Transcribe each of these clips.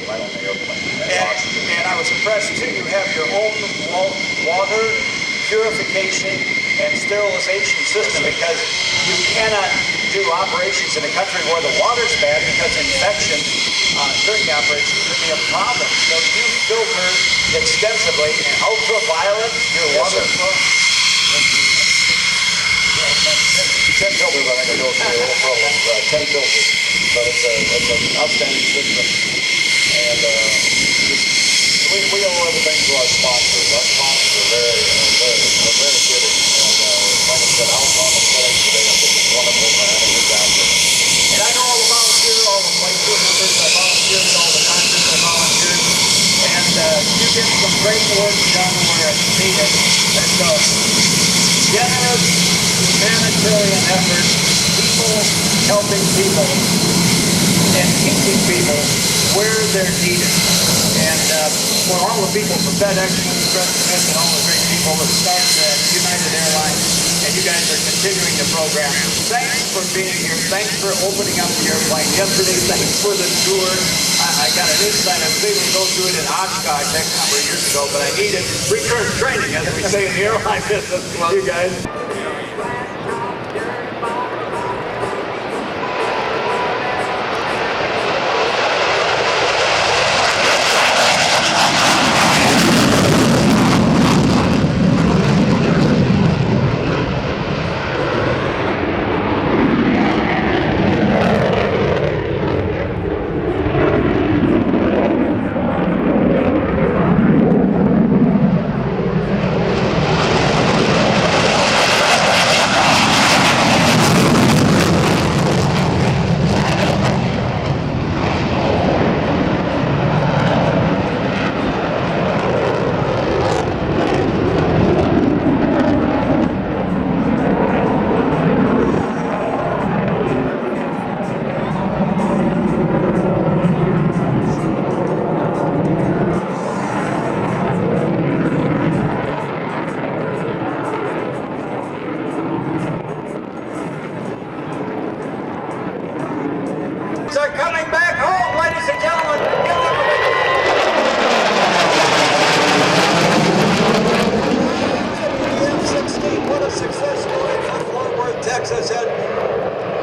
right on the airplane. And I was impressed too, you have your own water purification and sterilization system, because you cannot do operations in a country where the water's bad, because infection during the operation could be a problem. So you filter extensively and ultraviolet your water. 10 filters, I think I go through. 10 filters. But it's an outstanding system. And we owe everything to our sponsors. Our sponsors are very giving. And like I said, Alpha today, I think it's wonderful for having this out there. And I know all the volunteers, all the flight crew members, I volunteered, all the contractors I volunteered. And you get some great work done where it's needed. It's a generous humanitarian effort, people helping people and teaching people where they're needed. And for all the people from FedEx, Express, and all the great people that started United Airlines, and you guys are continuing the program, thanks for being here. Thanks for opening up the airplane yesterday. Thanks for the tour. I got an insight. I was able to go through it in Oshkosh X number of years ago, but I needed return training, as we say in the airline business. Well, you guys. Are coming back home, ladies and gentlemen. F-16, what a success story for Fort Worth, Texas. And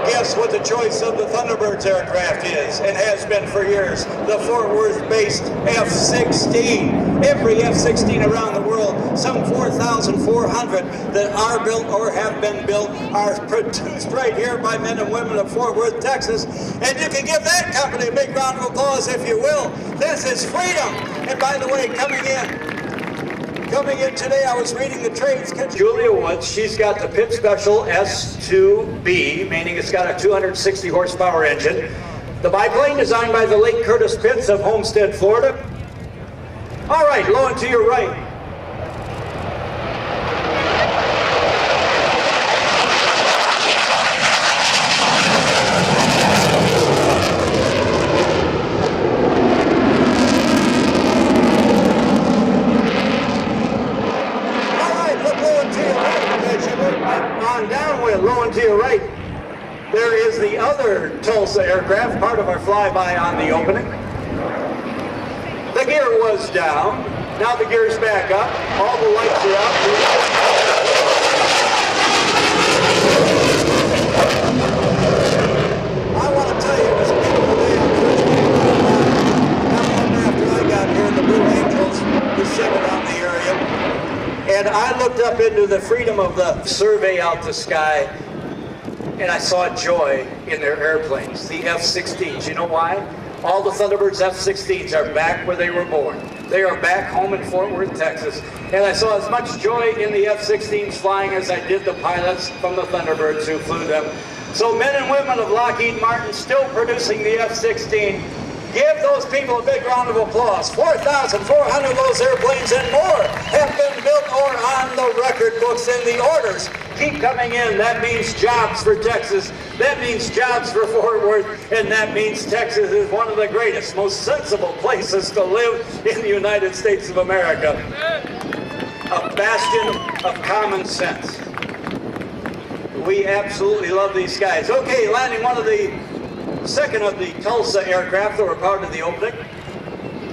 guess what the choice of the Thunderbirds aircraft is, and has been for years? The Fort Worth-based F-16. Every F-16 around the world, some 4,400 that are built or have been built, are produced right here by men and women of Fort Worth, Texas. And you can give that company a big round of applause if you will. This is freedom. And by the way, coming in today, I was reading the trades. Julia Woods, she's got the Pit Special S2B, meaning it's got a 260 horsepower engine. The biplane designed by the late Curtis Pitts of Homestead, Florida. All right, low and to your right. Low and to your right, there is the other Tulsa aircraft, part of our flyby on the opening. The gear was down. Now the gear's back up. All the lights are out. I want to tell you, it was a beautiful day on Thursday. After I got here, the Blue Angels were singing around the area. And I looked up into the freedom of the survey out the sky, and I saw joy in their airplanes, the F-16s. You know why? All the Thunderbirds F-16s are back where they were born. They are back home in Fort Worth, Texas. And I saw as much joy in the F-16s flying as I did the pilots from the Thunderbirds who flew them. So men and women of Lockheed Martin still producing the F-16. Give those people a big round of applause. 4,400 of those airplanes and more have been built or on the record books, and the orders keep coming in. That means jobs for Texas. That means jobs for Fort Worth. And that means Texas is one of the greatest, most sensible places to live in the United States of America. A bastion of common sense. We absolutely love these guys. Okay, landing one of the second of the Tulsa aircraft that were part of the opening.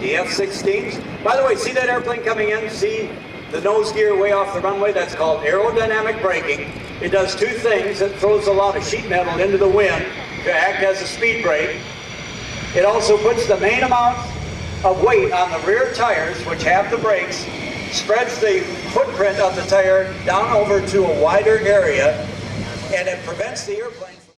the F-16s. By the way, see that airplane coming in? See the nose gear way off the runway? That's called aerodynamic braking. It does two things. It throws a lot of sheet metal into the wind to act as a speed brake. It also puts the main amount of weight on the rear tires, which have the brakes, spreads the footprint of the tire down over to a wider area, and it prevents the airplane